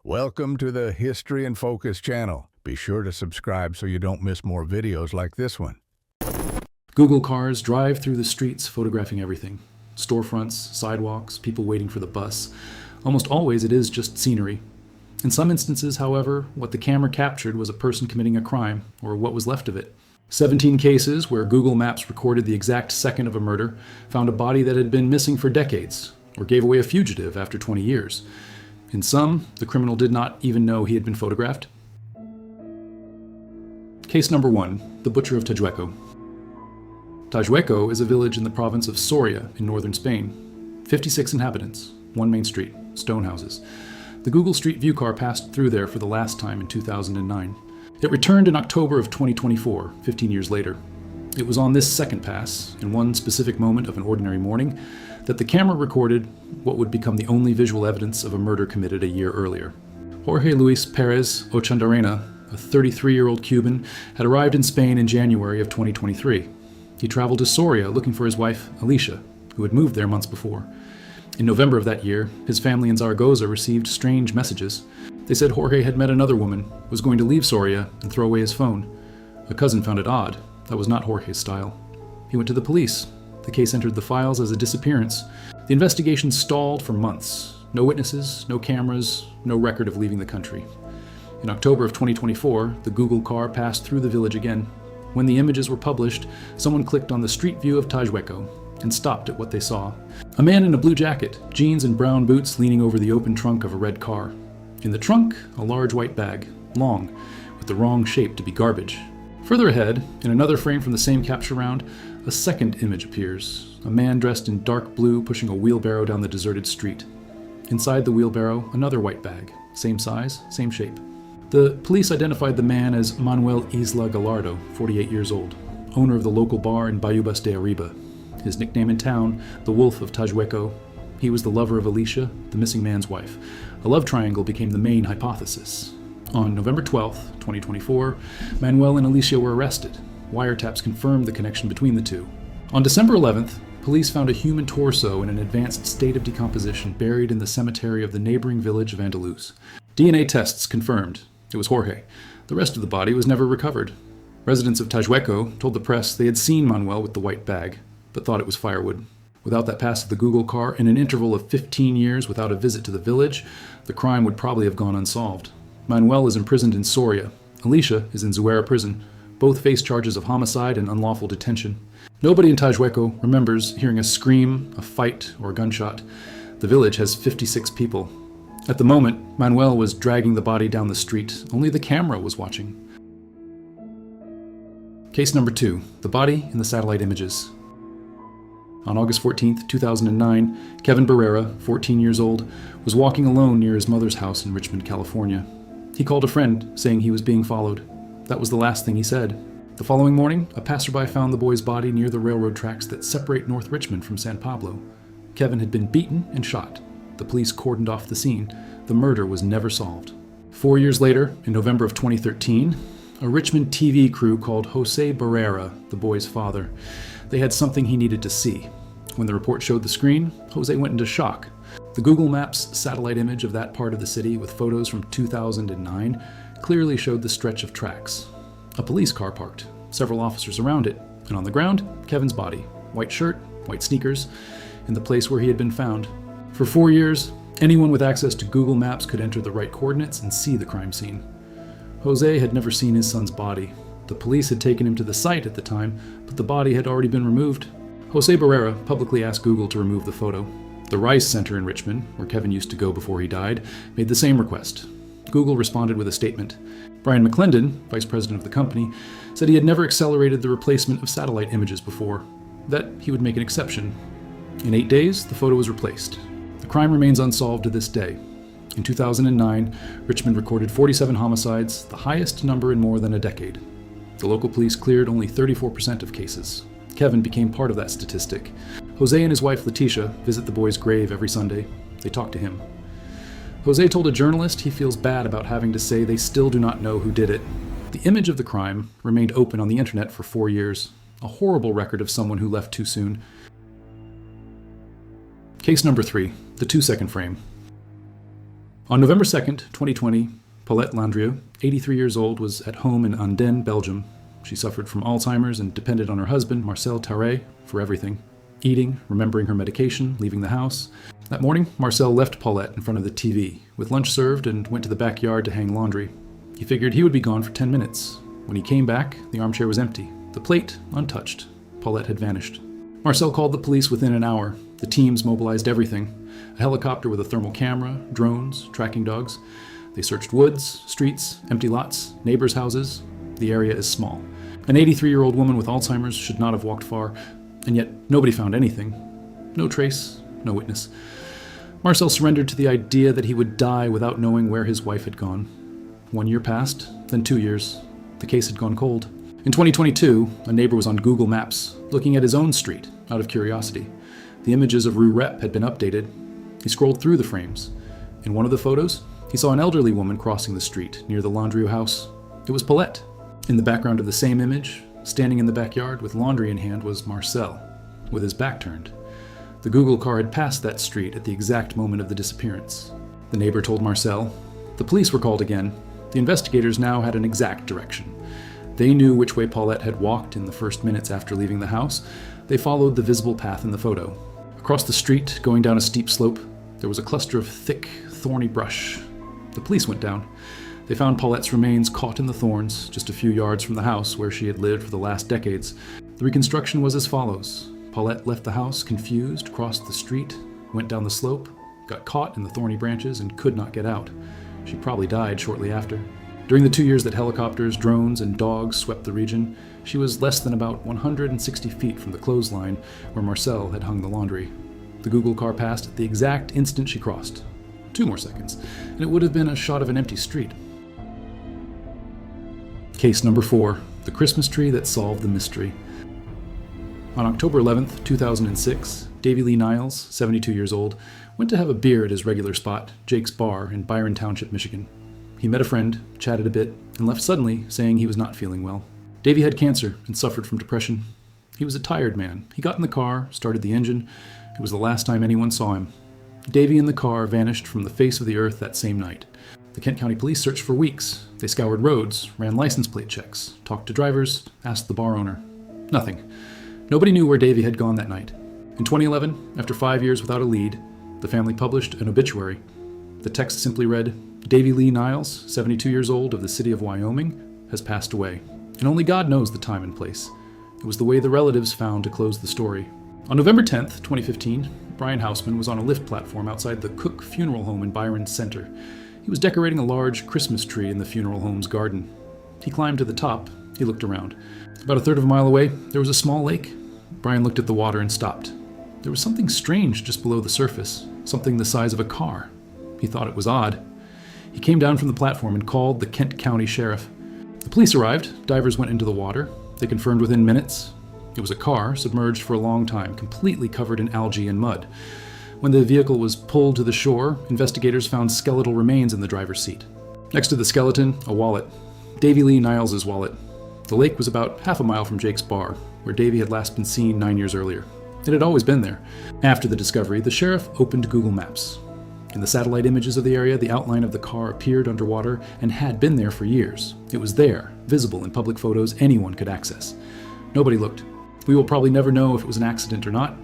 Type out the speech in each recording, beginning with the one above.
Welcome to the History in Focus channel. Be sure to subscribe so you don't miss more videos like this one. Google cars drive through the streets photographing everything. Storefronts, sidewalks, people waiting for the bus. Almost always it is just scenery. In some instances, however, what the camera captured was a person committing a crime, or what was left of it. 17 cases where Google Maps recorded the exact second of a murder found a body that had been missing for decades, or gave away a fugitive after 20 years. In some, the criminal did not even know he had been photographed. Case number 1, the butcher of Tajueco. Tajueco is a village in the province of Soria in northern Spain. 56 inhabitants, one main street, stone houses. The Google Street View car passed through there for the last time in 2009. It returned in October of 2024, 15 years later. It was on this second pass, in one specific moment of an ordinary morning, that the camera recorded what would become the only visual evidence of a murder committed a year earlier. Jorge Luis Perez Ochandarena, a 33-year-old Cuban, had arrived in Spain in January of 2023. He traveled to Soria looking for his wife, Alicia, who had moved there months before. In November of that year, his family in Zaragoza received strange messages. They said Jorge had met another woman, was going to leave Soria and throw away his phone. A cousin found it odd. That was not Jorge's style. He went to the police. The case entered the files as a disappearance. The investigation stalled for months. No witnesses, no cameras, no record of leaving the country. In October of 2024, the Google car passed through the village again. When the images were published, someone clicked on the street view of Tajueco and stopped at what they saw. A man in a blue jacket, jeans and brown boots leaning over the open trunk of a red car. In the trunk, a large white bag, long, with the wrong shape to be garbage. Further ahead, in another frame from the same capture round, a second image appears. A man dressed in dark blue pushing a wheelbarrow down the deserted street. Inside the wheelbarrow, another white bag, same size, same shape. The police identified the man as Manuel Isla Gallardo, 48 years old, owner of the local bar in Bayubas de Arriba. His nickname in town, the Wolf of Tajueco. He was the lover of Alicia, the missing man's wife. A love triangle became the main hypothesis. On November 12, 2024, Manuel and Alicia were arrested. Wiretaps confirmed the connection between the two. On December 11th, police found a human torso in an advanced state of decomposition buried in the cemetery of the neighboring village of Andaluz. DNA tests confirmed it was Jorge. The rest of the body was never recovered. Residents of Tajueco told the press they had seen Manuel with the white bag, but thought it was firewood. Without that pass of the Google car, in an interval of 15 years without a visit to the village, the crime would probably have gone unsolved. Manuel is imprisoned in Soria. Alicia is in Zuera prison. Both face charges of homicide and unlawful detention. Nobody in Tajueco remembers hearing a scream, a fight, or a gunshot. The village has 56 people. At the moment, Manuel was dragging the body down the street. Only the camera was watching. Case number 2, the body in the satellite images. On August 14, 2009, Kevin Barrera, 14 years old, was walking alone near his mother's house in Richmond, California. He called a friend, saying he was being followed. That was the last thing he said. The following morning, a passerby found the boy's body near the railroad tracks that separate North Richmond from San Pablo. Kevin had been beaten and shot. The police cordoned off the scene. The murder was never solved. 4 years later, in November of 2013, a Richmond TV crew called Jose Barrera, the boy's father. They had something he needed to see. When the report showed the screen, Jose went into shock. The Google Maps satellite image of that part of the city with photos from 2009 clearly showed the stretch of tracks. A police car parked, several officers around it, and on the ground, Kevin's body, white shirt, white sneakers, in the place where he had been found. For 4 years, anyone with access to Google Maps could enter the right coordinates and see the crime scene. Jose had never seen his son's body. The police had taken him to the site at the time, but the body had already been removed. Jose Barrera publicly asked Google to remove the photo. The Rice Center in Richmond, where Kevin used to go before he died, made the same request. Google responded with a statement. Brian McClendon, vice president of the company, said he had never accelerated the replacement of satellite images before, that he would make an exception. In 8 days, the photo was replaced. The crime remains unsolved to this day. In 2009, Richmond recorded 47 homicides, the highest number in more than a decade. The local police cleared only 34% of cases. Kevin became part of that statistic. Jose and his wife Letitia visit the boy's grave every Sunday. They talk to him. Jose told a journalist he feels bad about having to say they still do not know who did it. The image of the crime remained open on the internet for 4 years. A horrible record of someone who left too soon. Case number 3, the 2-second frame. On November 2nd, 2020, Paulette Landrieu, 83 years old, was at home in Andenne, Belgium. She suffered from Alzheimer's and depended on her husband, Marcel Tauret, for everything. Eating, remembering her medication, leaving the house. That morning, Marcel left Paulette in front of the TV, with lunch served, and went to the backyard to hang laundry. He figured he would be gone for 10 minutes. When he came back, the armchair was empty, the plate untouched. Paulette had vanished. Marcel called the police within an hour. The teams mobilized everything. A helicopter with a thermal camera, drones, tracking dogs. They searched woods, streets, empty lots, neighbors' houses. The area is small. An 83-year-old woman with Alzheimer's should not have walked far, and yet nobody found anything. No trace, no witness. Marcel surrendered to the idea that he would die without knowing where his wife had gone. 1 year passed, then 2 years. The case had gone cold. In 2022, a neighbor was on Google Maps, looking at his own street, out of curiosity. The images of Rue Rep had been updated. He scrolled through the frames. In one of the photos, he saw an elderly woman crossing the street near the Landrieu house. It was Paulette. In the background of the same image, standing in the backyard with laundry in hand, was Marcel, with his back turned. The Google car had passed that street at the exact moment of the disappearance. The neighbor told Marcel. The police were called again. The investigators now had an exact direction. They knew which way Paulette had walked in the first minutes after leaving the house. They followed the visible path in the photo. Across the street, going down a steep slope, there was a cluster of thick, thorny brush. The police went down. They found Paulette's remains caught in the thorns, just a few yards from the house where she had lived for the last decades. The reconstruction was as follows. Paulette left the house, confused, crossed the street, went down the slope, got caught in the thorny branches, and could not get out. She probably died shortly after. During the 2 years that helicopters, drones, and dogs swept the region, she was less than about 160 feet from the clothesline where Marcel had hung the laundry. The Google car passed at the exact instant she crossed. 2 more seconds, and it would have been a shot of an empty street. Case number 4, the Christmas tree that solved the mystery. On October 11th, 2006, Davy Lee Niles, 72 years old, went to have a beer at his regular spot, Jake's Bar in Byron Township, Michigan. He met a friend, chatted a bit, and left suddenly, saying he was not feeling well. Davy had cancer and suffered from depression. He was a tired man. He got in the car, started the engine. It was the last time anyone saw him. Davy and the car vanished from the face of the earth that same night. The Kent County Police searched for weeks. They scoured roads, ran license plate checks, talked to drivers, asked the bar owner. Nothing. Nobody knew where Davy had gone that night. In 2011, after 5 years without a lead, the family published an obituary. The text simply read, Davy Lee Niles, 72 years old, of the city of Wyoming, has passed away. And only God knows the time and place. It was the way the relatives found to close the story. On November 10th, 2015, Brian Hausman was on a lift platform outside the Cook Funeral Home in Byron Center. He was decorating a large Christmas tree in the funeral home's garden. He climbed to the top. He looked around. About a third of a mile away, there was a small lake. Brian looked at the water and stopped. There was something strange just below the surface, something the size of a car. He thought it was odd. He came down from the platform and called the Kent County Sheriff. The police arrived. Divers went into the water. They confirmed within minutes. It was a car submerged for a long time, completely covered in algae and mud. When the vehicle was pulled to the shore, investigators found skeletal remains in the driver's seat. Next to the skeleton, a wallet. Davy Lee Niles' wallet. The lake was about half a mile from Jake's Bar, where Davy had last been seen 9 years earlier. It had always been there. After the discovery, the sheriff opened Google Maps. In the satellite images of the area, the outline of the car appeared underwater and had been there for years. It was there, visible in public photos anyone could access. Nobody looked. We will probably never know if it was an accident or not.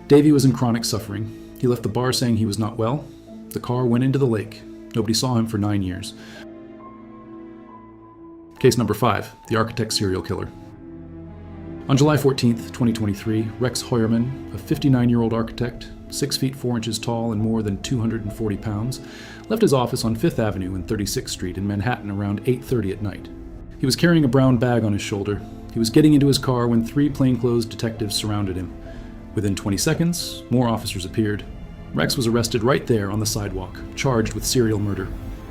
Davy was in chronic suffering. He left the bar saying he was not well. The car went into the lake. Nobody saw him for 9 years. Case number 5, the architect serial killer. On July 14th, 2023, Rex Hoyerman, a 59-year-old architect, 6 feet 4 inches tall and more than 240 pounds, left his office on 5th Avenue and 36th Street in Manhattan around 8:30 at night. He was carrying a brown bag on his shoulder. He was getting into his car when 3 plainclothes detectives surrounded him. Within 20 seconds, more officers appeared. Rex was arrested right there on the sidewalk, charged with serial murder.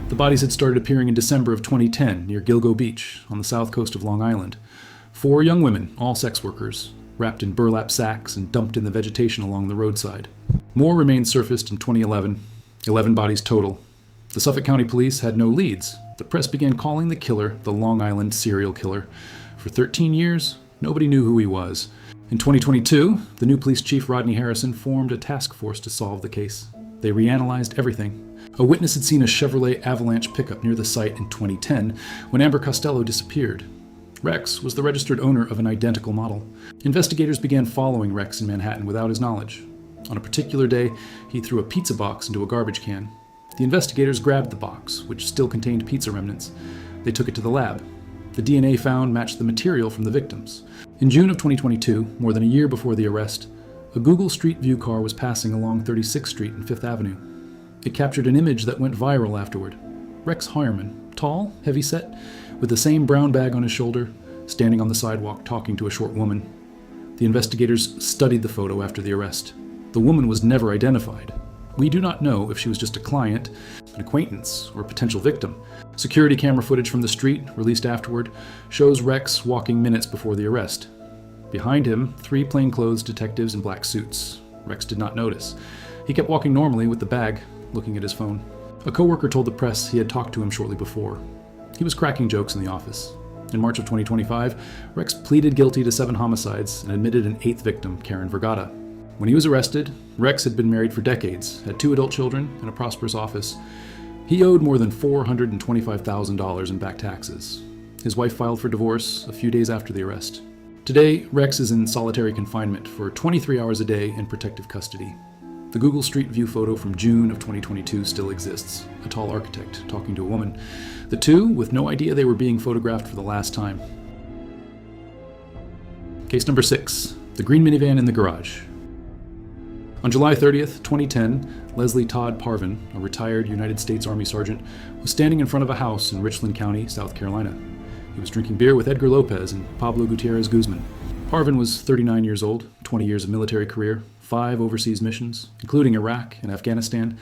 The bodies had started appearing in December of 2010 near Gilgo Beach on the south coast of Long Island. 4 young women, all sex workers, wrapped in burlap sacks and dumped in the vegetation along the roadside. More remains surfaced in 2011, 11 bodies total. The Suffolk County Police had no leads. The press began calling the killer the Long Island serial killer. For 13 years, nobody knew who he was. In 2022, the new police chief Rodney Harrison formed a task force to solve the case. They reanalyzed everything. A witness had seen a Chevrolet Avalanche pickup near the site in 2010 when Amber Costello disappeared. Rex was the registered owner of an identical model. Investigators began following Rex in Manhattan without his knowledge. On a particular day, he threw a pizza box into a garbage can. The investigators grabbed the box, which still contained pizza remnants. They took it to the lab. The DNA found matched the material from the victims. In June of 2022, more than a year before the arrest, a Google Street View car was passing along 36th Street and 5th Avenue. It captured an image that went viral afterward. Rex Heuermann, tall, heavy-set, with the same brown bag on his shoulder, standing on the sidewalk talking to a short woman. The investigators studied the photo after the arrest. The woman was never identified. We do not know if she was just a client, an acquaintance, or a potential victim. Security camera footage from the street, released afterward, shows Rex walking minutes before the arrest. Behind him, 3 plainclothes detectives in black suits. Rex did not notice. He kept walking normally with the bag, looking at his phone. A coworker told the press he had talked to him shortly before. He was cracking jokes in the office. In March of 2025, Rex pleaded guilty to 7 homicides and admitted an 8th victim, Karen Vergata. When he was arrested, Rex had been married for decades, had 2 adult children, and a prosperous office. He owed more than $425,000 in back taxes. His wife filed for divorce a few days after the arrest. Today, Rex is in solitary confinement for 23 hours a day in protective custody. The Google Street View photo from June of 2022 still exists, a tall architect talking to a woman. The two, with no idea they were being photographed for the last time. Case number 6, the green minivan in the garage. On July 30th, 2010, Leslie Todd Parvin, a retired United States Army sergeant, was standing in front of a house in Richland County, South Carolina. He was drinking beer with Edgar Lopez and Pablo Gutierrez Guzman. Parvin was 39 years old, 20 years of military career, 5 overseas missions, including Iraq and Afghanistan.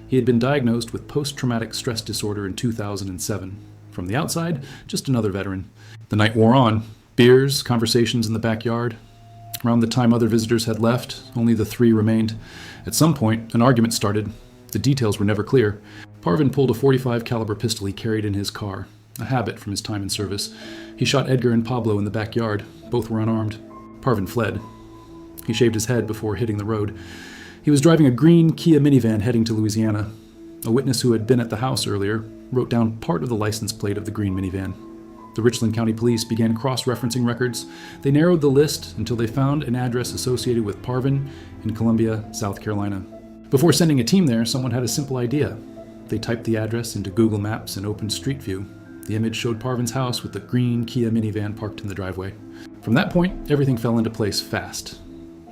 He had been diagnosed with post-traumatic stress disorder in 2007. From the outside, just another veteran. The night wore on. Beers, conversations in the backyard. Around the time other visitors had left, only the 3 remained. At some point, an argument started. The details were never clear. Parvin pulled a .45 caliber pistol he carried in his car, a habit from his time in service. He shot Edgar and Pablo in the backyard. Both were unarmed. Parvin fled. He shaved his head before hitting the road. He was driving a green Kia minivan heading to Louisiana. A witness who had been at the house earlier wrote down part of the license plate of the green minivan. The Richland County Police began cross-referencing records. They narrowed the list until they found an address associated with Parvin in Columbia, South Carolina. Before sending a team there, someone had a simple idea. They typed the address into Google Maps and opened Street View. The image showed Parvin's house with the green Kia minivan parked in the driveway. From that point, everything fell into place fast.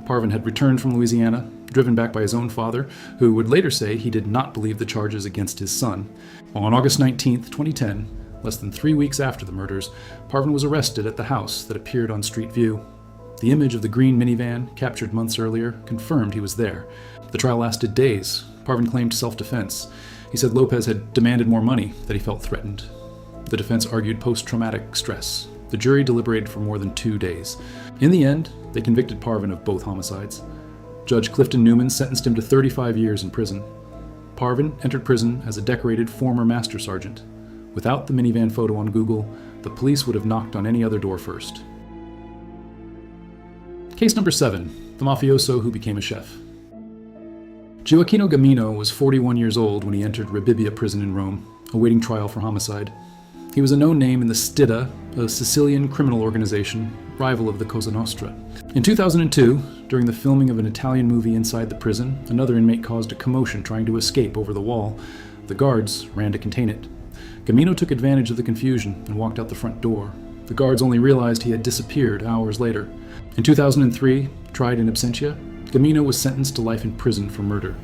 Parvin had returned from Louisiana, driven back by his own father, who would later say he did not believe the charges against his son. On August 19, 2010, less than 3 weeks after the murders, Parvin was arrested at the house that appeared on Street View. The image of the green minivan, captured months earlier, confirmed he was there. The trial lasted days. Parvin claimed self-defense. He said Lopez had demanded more money, that he felt threatened. The defense argued post-traumatic stress. The jury deliberated for more than 2 days. In the end, they convicted Parvin of both homicides. Judge Clifton Newman sentenced him to 35 years in prison. Parvin entered prison as a decorated former master sergeant. Without the minivan photo on Google, the police would have knocked on any other door first. Case number 7, the mafioso who became a chef. Gioacchino Gamino was 41 years old when he entered Rebibbia prison in Rome, awaiting trial for homicide. He was a known name in the Stidda, a Sicilian criminal organization, rival of the Cosa Nostra. In 2002, during the filming of an Italian movie inside the prison, another inmate caused a commotion trying to escape over the wall. The guards ran to contain it. Gamino took advantage of the confusion and walked out the front door. The guards only realized he had disappeared hours later. In 2003, tried in absentia, Gamino was sentenced to life in prison for murder.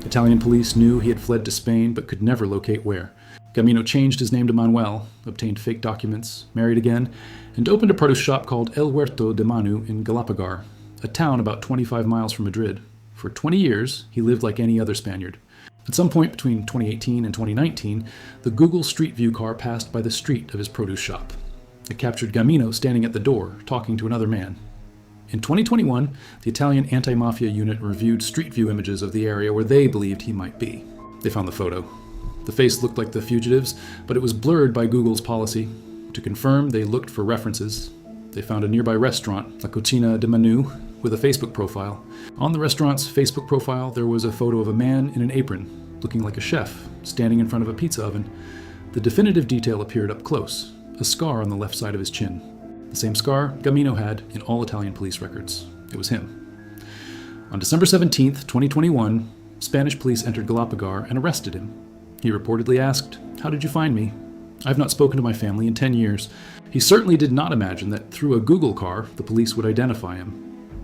Italian police knew he had fled to Spain but could never locate where. Gamino changed his name to Manuel, obtained fake documents, married again, and opened a produce shop called El Huerto de Manu in Galapagar, a town about 25 miles from Madrid. For 20 years, he lived like any other Spaniard. At some point between 2018 and 2019, the Google Street View car passed by the street of his produce shop. It captured Gamino standing at the door, talking to another man. In 2021, the Italian anti-mafia unit reviewed Street View images of the area where they believed he might be. They found the photo. The face looked like the fugitive's, but it was blurred by Google's policy. To confirm, they looked for references. They found a nearby restaurant, La Cucina de Manu, with a Facebook profile. On the restaurant's Facebook profile, there was a photo of a man in an apron, looking like a chef, standing in front of a pizza oven. The definitive detail appeared up close, a scar on the left side of his chin. The same scar Gamino had in all Italian police records. It was him. On December 17, 2021, Spanish police entered Galapagar and arrested him. He reportedly asked, "How did you find me? I've not spoken to my family in 10 years. He certainly did not imagine that through a Google car, the police would identify him.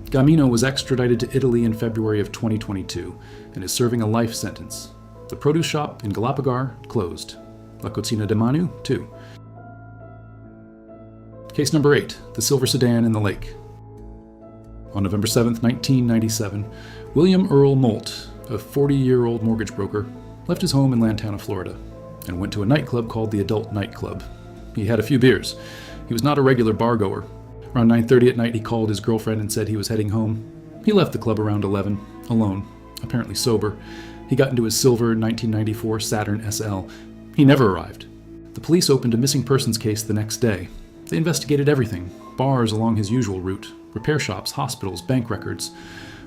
Gamino was extradited to Italy in February of 2022 and is serving a life sentence. The produce shop in Galapagar closed. La Cocina de Manu, too. Case number 8, the silver sedan in the lake. On November 7, 1997, William Earl Molt, a 40-year-old mortgage broker, left his home in Lantana, Florida, and went to a nightclub called the Adult Nightclub. He had a few beers. He was not a regular bar-goer. Around 9:30 at night, he called his girlfriend and said he was heading home. He left the club around 11, alone, apparently sober. He got into his silver 1994 Saturn SL. He never arrived. The police opened a missing persons case the next day. They investigated everything, bars along his usual route, repair shops, hospitals, bank records.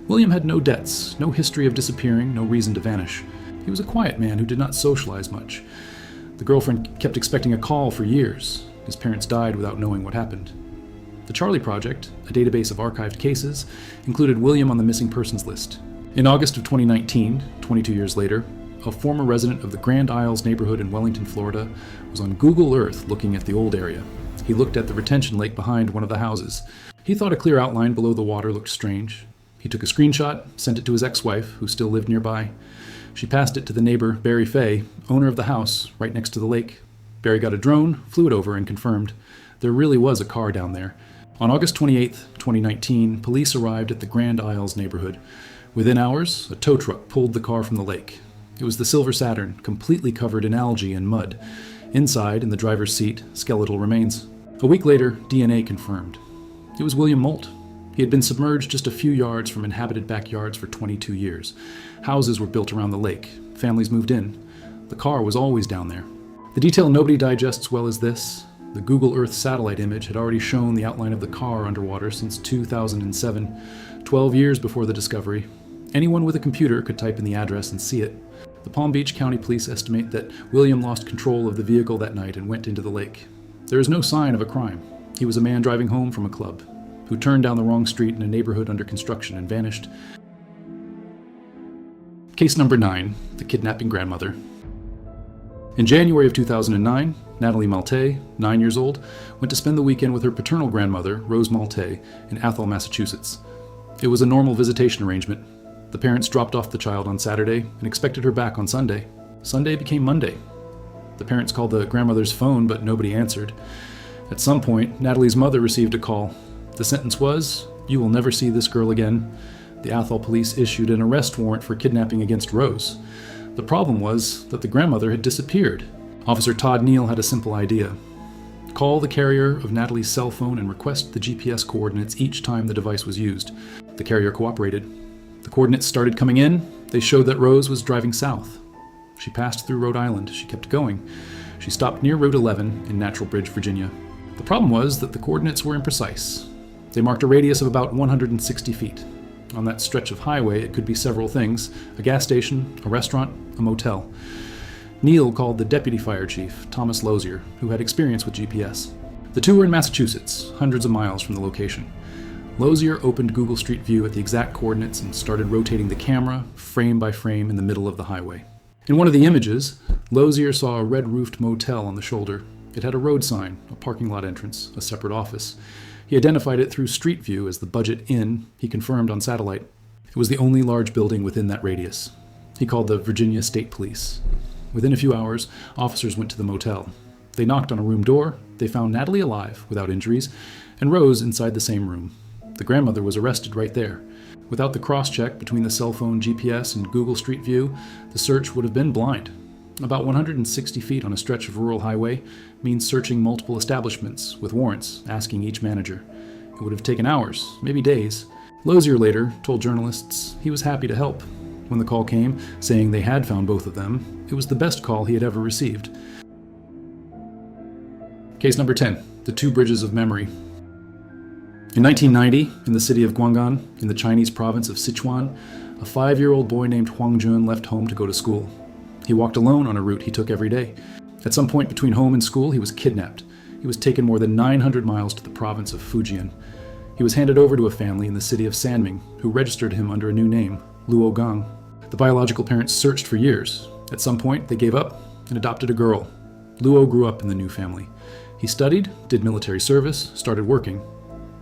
William had no debts, no history of disappearing, no reason to vanish. He was a quiet man who did not socialize much. The girlfriend kept expecting a call for years. His parents died without knowing what happened. The Charlie Project, a database of archived cases, included William on the missing persons list. In August of 2019, 22 years later, a former resident of the Grand Isles neighborhood in Wellington, Florida, was on Google Earth looking at the old area. He looked at the retention lake behind one of the houses. He thought a clear outline below the water looked strange. He took a screenshot, sent it to his ex-wife, who still lived nearby. She passed it to the neighbor, Barry Fay, owner of the house right next to the lake. Barry got a drone, flew it over, and confirmed there really was a car down there. On August 28, 2019, police arrived at the Grand Isles neighborhood. Within hours, a tow truck pulled the car from the lake. It was the Silver Saturn, completely covered in algae and mud. Inside, in the driver's seat, skeletal remains. A week later, DNA confirmed. It was William Molt. He had been submerged just a few yards from inhabited backyards for 22 years. Houses were built around the lake. Families moved in. The car was always down there. The detail nobody digests well is this. The Google Earth satellite image had already shown the outline of the car underwater since 2007, 12 years before the discovery. Anyone with a computer could type in the address and see it. The Palm Beach County Police estimate that William lost control of the vehicle that night and went into the lake. There is no sign of a crime. He was a man driving home from a club, who turned down the wrong street in a neighborhood under construction and vanished. Case number 9, the kidnapping grandmother. In January of 2009, Natalie Malte, 9 years old, went to spend the weekend with her paternal grandmother, Rose Malte, in Athol, Massachusetts. It was a normal visitation arrangement. The parents dropped off the child on Saturday and expected her back on Sunday. Sunday became Monday. The parents called the grandmother's phone, but nobody answered. At some point, Natalie's mother received a call. The sentence was, "You will never see this girl again." The Athol police issued an arrest warrant for kidnapping against Rose. The problem was that the grandmother had disappeared. Officer Todd Neal had a simple idea. Call the carrier of Natalie's cell phone and request the GPS coordinates each time the device was used. The carrier cooperated. The coordinates started coming in. They showed that Rose was driving south. She passed through Rhode Island. She kept going. She stopped near Route 11 in Natural Bridge, Virginia. The problem was that the coordinates were imprecise. They marked a radius of about 160 feet. On that stretch of highway, it could be several things: a gas station, a restaurant, a motel. Neal called the deputy fire chief, Thomas Lozier, who had experience with GPS. The two were in Massachusetts, hundreds of miles from the location. Lozier opened Google Street View at the exact coordinates and started rotating the camera, frame by frame, in the middle of the highway. In one of the images, Lozier saw a red-roofed motel on the shoulder. It had a road sign, a parking lot entrance, a separate office. He identified it through Street View as the Budget Inn. He confirmed on satellite. It was the only large building within that radius. He called the Virginia State Police. Within a few hours, officers went to the motel. They knocked on a room door. They found Natalie alive, without injuries, and Rose inside the same room. The grandmother was arrested right there. Without the cross-check between the cell phone GPS and Google Street View, the search would have been blind. About 160 feet on a stretch of rural highway means searching multiple establishments with warrants, asking each manager. It would have taken hours, maybe days. Lozier later told journalists he was happy to help. When the call came, saying they had found both of them, it was the best call he had ever received. Case number 10, the two bridges of memory. In 1990, in the city of Guang'an, in the Chinese province of Sichuan, a 5-year-old boy named Huang Jun left home to go to school. He walked alone on a route he took every day. At some point between home and school, he was kidnapped. He was taken more than 900 miles to the province of Fujian. He was handed over to a family in the city of Sanming, who registered him under a new name, Luo Gang. The biological parents searched for years. At some point, they gave up and adopted a girl. Luo grew up in the new family. He studied, did military service, started working,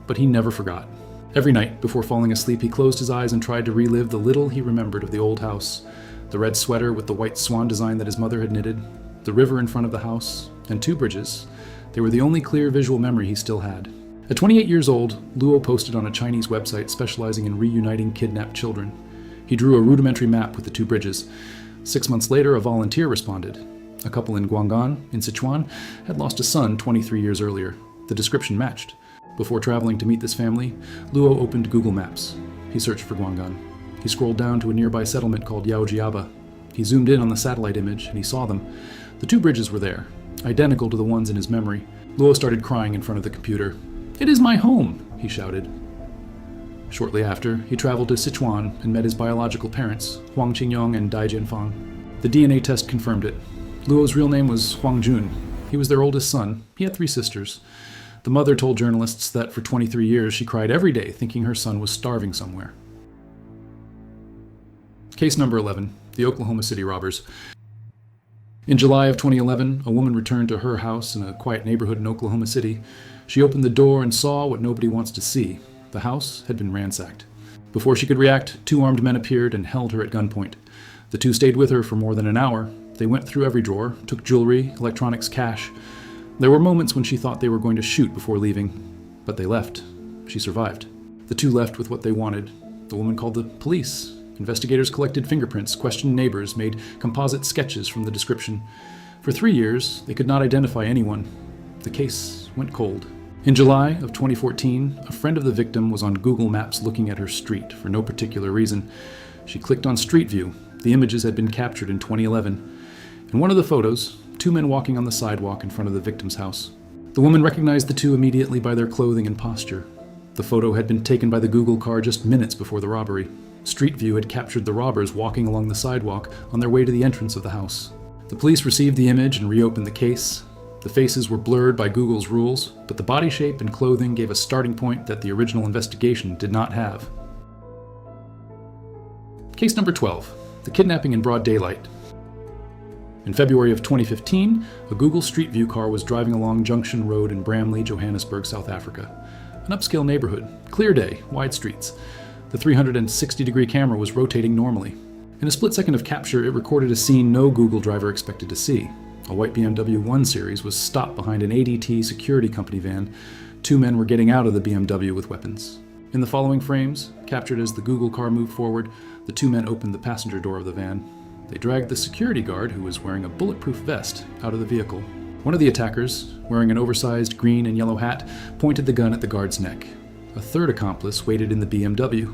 but he never forgot. Every night, before falling asleep, he closed his eyes and tried to relive the little he remembered of the old house, the red sweater with the white swan design that his mother had knitted, the river in front of the house, and 2 bridges. They were the only clear visual memory he still had. At 28 years old, Luo posted on a Chinese website specializing in reuniting kidnapped children. He drew a rudimentary map with the 2 bridges. 6 months later, a volunteer responded. A couple in Guanggan, in Sichuan, had lost a son 23 years earlier. The description matched. Before traveling to meet this family, Luo opened Google Maps. He searched for Guanggan. He scrolled down to a nearby settlement called Yaojiaba. He zoomed in on the satellite image and he saw them. The 2 bridges were there, identical to the ones in his memory. Luo started crying in front of the computer. "It is my home," he shouted. Shortly after, he traveled to Sichuan and met his biological parents, Huang Qingyong and Dai Jianfang. The DNA test confirmed it. Luo's real name was Huang Jun. He was their oldest son. He had 3 sisters. The mother told journalists that for 23 years she cried every day thinking her son was starving somewhere. Case number 11, the Oklahoma City robbers. In July of 2011, a woman returned to her house in a quiet neighborhood in Oklahoma City. She opened the door and saw what nobody wants to see. The house had been ransacked. Before she could react, 2 armed men appeared and held her at gunpoint. The 2 stayed with her for more than an hour. They went through every drawer, took jewelry, electronics, cash. There were moments when she thought they were going to shoot before leaving, but they left. She survived. The 2 left with what they wanted. The woman called the police. Investigators collected fingerprints, questioned neighbors, made composite sketches from the description. For 3 years, they could not identify anyone. The case went cold. In July of 2014, a friend of the victim was on Google Maps looking at her street for no particular reason. She clicked on Street View. The images had been captured in 2011. In one of the photos, 2 men walking on the sidewalk in front of the victim's house. The woman recognized the 2 immediately by their clothing and posture. The photo had been taken by the Google car just minutes before the robbery. Street View had captured the robbers walking along the sidewalk on their way to the entrance of the house. The police received the image and reopened the case. The faces were blurred by Google's rules, but the body shape and clothing gave a starting point that the original investigation did not have. Case number 12, the kidnapping in broad daylight. In February of 2015, a Google Street View car was driving along Junction Road in Bramley, Johannesburg, South Africa. An upscale neighborhood, clear day, wide streets. The 360-degree camera was rotating normally. In a split second of capture, it recorded a scene no Google driver expected to see. A white BMW 1 Series was stopped behind an ADT security company van. 2 men were getting out of the BMW with weapons. In the following frames, captured as the Google car moved forward, the 2 men opened the passenger door of the van. They dragged the security guard, who was wearing a bulletproof vest, out of the vehicle. One of the attackers, wearing an oversized green and yellow hat, pointed the gun at the guard's neck. A 3rd accomplice waited in the BMW.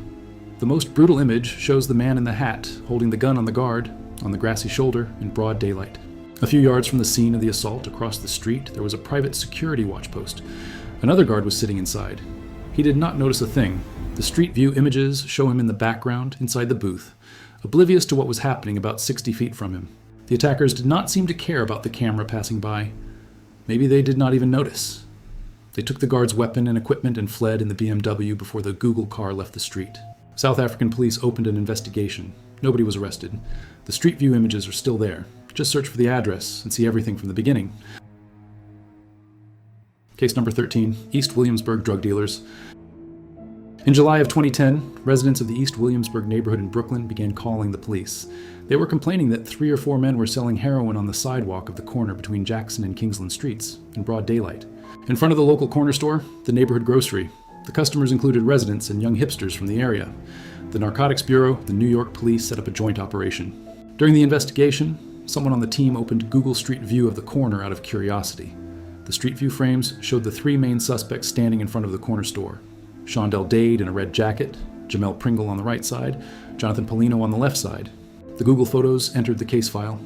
The most brutal image shows the man in the hat holding the gun on the guard, on the grassy shoulder, in broad daylight. A few yards from the scene of the assault across the street, there was a private security watch post. Another guard was sitting inside. He did not notice a thing. The Street View images show him in the background, inside the booth, oblivious to what was happening about 60 feet from him. The attackers did not seem to care about the camera passing by. Maybe they did not even notice. They took the guard's weapon and equipment and fled in the BMW before the Google car left the street. South African police opened an investigation. Nobody was arrested. The Street View images are still there. Just search for the address and see everything from the beginning. Case number 13, East Williamsburg drug dealers. In July of 2010, residents of the East Williamsburg neighborhood in Brooklyn began calling the police. They were complaining that 3 or 4 men were selling heroin on the sidewalk of the corner between Jackson and Kingsland Streets, in broad daylight. In front of the local corner store, the neighborhood grocery, the customers included residents and young hipsters from the area. The Narcotics Bureau, the New York police set up a joint operation. During the investigation, someone on the team opened Google Street View of the corner out of curiosity. The Street View frames showed the 3 main suspects standing in front of the corner store. Shondell Dade in a red jacket, Jamel Pringle on the right side, Jonathan Polino on the left side. The Google photos entered the case file.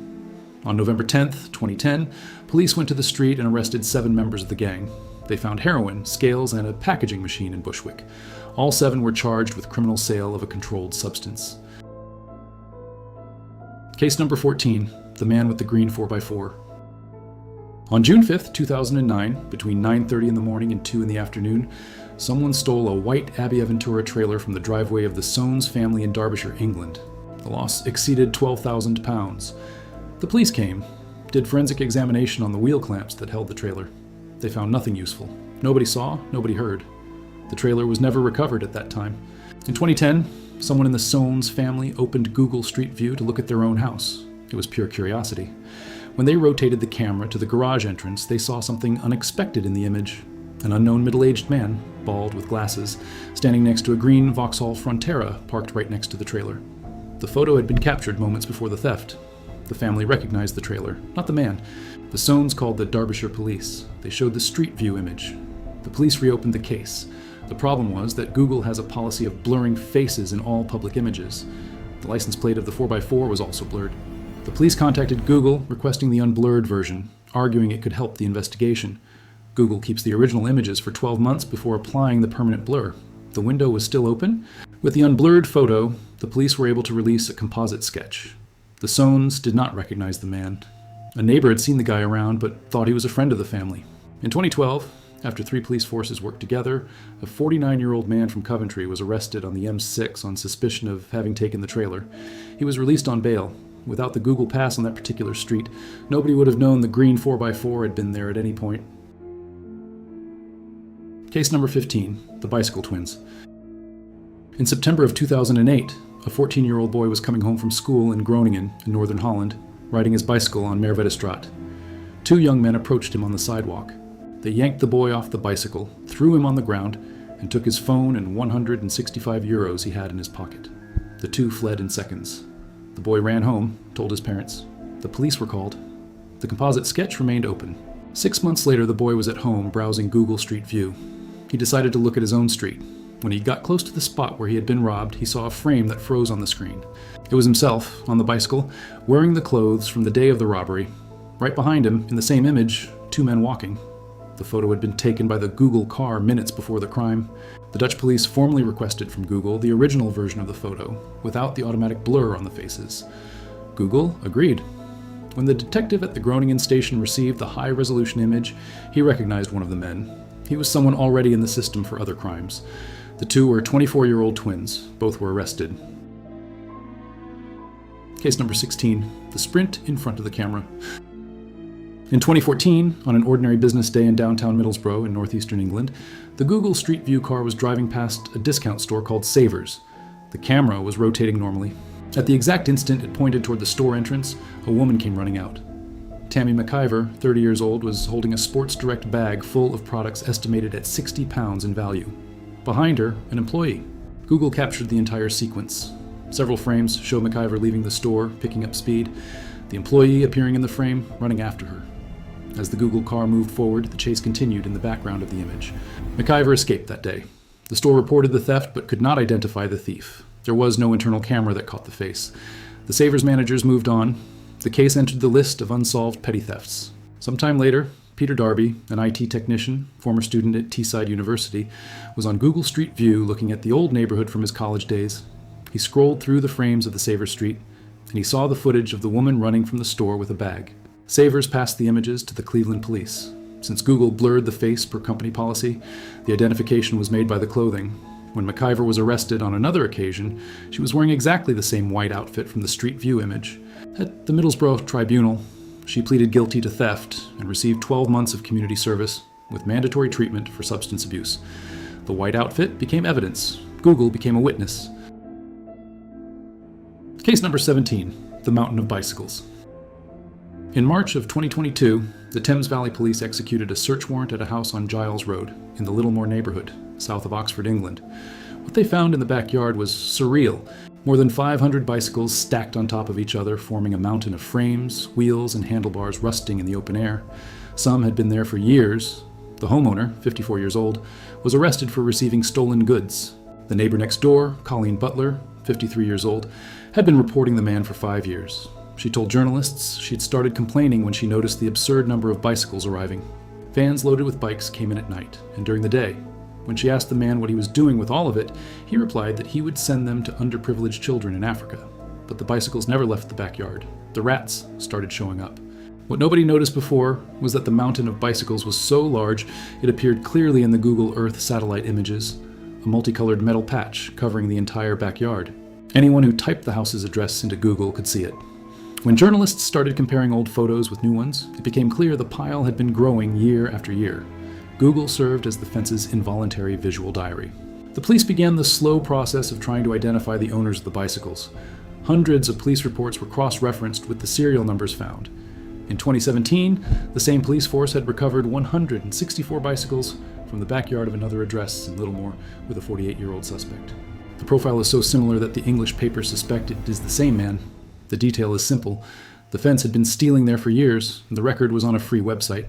On November 10th, 2010, police went to the street and arrested 7 members of the gang. They found heroin, scales, and a packaging machine in Bushwick. All 7 were charged with criminal sale of a controlled substance. Case number 14, the man with the green 4x4. On June 5th, 2009, between 9:30 in the morning and 2 in the afternoon, someone stole a white Abbey Aventura trailer from the driveway of the Soanes family in Derbyshire, England. The loss exceeded £12,000. The police came, did forensic examination on the wheel clamps that held the trailer. They found nothing useful. Nobody saw, nobody heard. The trailer was never recovered at that time. In 2010, someone in the Soanes family opened Google Street View to look at their own house. It was pure curiosity. When they rotated the camera to the garage entrance, they saw something unexpected in the image. An unknown middle-aged man, bald with glasses, standing next to a green Vauxhall Frontera parked right next to the trailer. The photo had been captured moments before the theft. The family recognized the trailer, not the man. The Soanes called the Derbyshire police. They showed the street view image. The police reopened the case. The problem was that Google has a policy of blurring faces in all public images. The license plate of the 4x4 was also blurred. The police contacted Google, requesting the unblurred version, arguing it could help the investigation. Google keeps the original images for 12 months before applying the permanent blur. The window was still open. With the unblurred photo, the police were able to release a composite sketch. The Soanes did not recognize the man. A neighbor had seen the guy around, but thought he was a friend of the family. In 2012, after 3 police forces worked together, a 49-year-old man from Coventry was arrested on the M6 on suspicion of having taken the trailer. He was released on bail. Without the Google Pass on that particular street, nobody would have known the green 4x4 had been there at any point. Case number 15, the bicycle twins. In September of 2008, a 14-year-old boy was coming home from school in Groningen, in northern Holland, riding his bicycle on Merwedestraat. 2 young men approached him on the sidewalk. They yanked the boy off the bicycle, threw him on the ground, and took his phone and 165 euros he had in his pocket. The 2 fled in seconds. The boy ran home, told his parents. The police were called. The composite sketch remained open. 6 months later, the boy was at home browsing Google Street View. He decided to look at his own street. When he got close to the spot where he had been robbed, he saw a frame that froze on the screen. It was himself, on the bicycle, wearing the clothes from the day of the robbery. Right behind him, in the same image, 2 men walking. The photo had been taken by the Google car minutes before the crime. The Dutch police formally requested from Google the original version of the photo, without the automatic blur on the faces. Google agreed. When the detective at the Groningen station received the high-resolution image, he recognized one of the men. He was someone already in the system for other crimes. The 2 were 24-year-old twins. Both were arrested. Case number 16, the sprint in front of the camera. In 2014, on an ordinary business day in downtown Middlesbrough in northeastern England, the Google Street View car was driving past a discount store called Savers. The camera was rotating normally. At the exact instant it pointed toward the store entrance, a woman came running out. Tammy McIver, 30 years old, was holding a Sports Direct bag full of products estimated at £60 in value. Behind her, an employee. Google captured the entire sequence. Several frames show McIver leaving the store, picking up speed, the employee appearing in the frame, running after her. As the Google car moved forward, the chase continued in the background of the image. McIver escaped that day. The store reported the theft but could not identify the thief. There was no internal camera that caught the face. The Savers managers moved on. The case entered the list of unsolved petty thefts. Sometime later, Peter Darby, an IT technician, former student at Teesside University, was on Google Street View looking at the old neighborhood from his college days. He scrolled through the frames of the Savers Street, and he saw the footage of the woman running from the store with a bag. Savers passed the images to the Cleveland police. Since Google blurred the face per company policy, the identification was made by the clothing. When McIver was arrested on another occasion, she was wearing exactly the same white outfit from the Street View image. At the Middlesbrough Tribunal, she pleaded guilty to theft and received 12 months of community service with mandatory treatment for substance abuse. The white outfit became evidence. Google became a witness. Case number 17, the Mountain of Bicycles. In March of 2022, the Thames Valley Police executed a search warrant at a house on Giles Road in the Littlemore neighborhood, south of Oxford, England. What they found in the backyard was surreal. More than 500 bicycles stacked on top of each other, forming a mountain of frames, wheels, and handlebars rusting in the open air. Some had been there for years. The homeowner, 54 years old, was arrested for receiving stolen goods. The neighbor next door, Colleen Butler, 53 years old, had been reporting the man for 5 years. She told journalists she'd started complaining when she noticed the absurd number of bicycles arriving. Vans loaded with bikes came in at night and during the day. When she asked the man what he was doing with all of it, he replied that he would send them to underprivileged children in Africa. But the bicycles never left the backyard. The rats started showing up. What nobody noticed before was that the mountain of bicycles was so large it appeared clearly in the Google Earth satellite images, a multicolored metal patch covering the entire backyard. Anyone who typed the house's address into Google could see it. When journalists started comparing old photos with new ones, it became clear the pile had been growing year after year. Google served as the fence's involuntary visual diary. The police began the slow process of trying to identify the owners of the bicycles. Hundreds of police reports were cross-referenced with the serial numbers found. In 2017, the same police force had recovered 164 bicycles from the backyard of another address in Littlemore with a 48-year-old suspect. The profile is so similar that the English papers suspect it is the same man. The detail is simple. The fence had been stealing there for years, and the record was on a free website.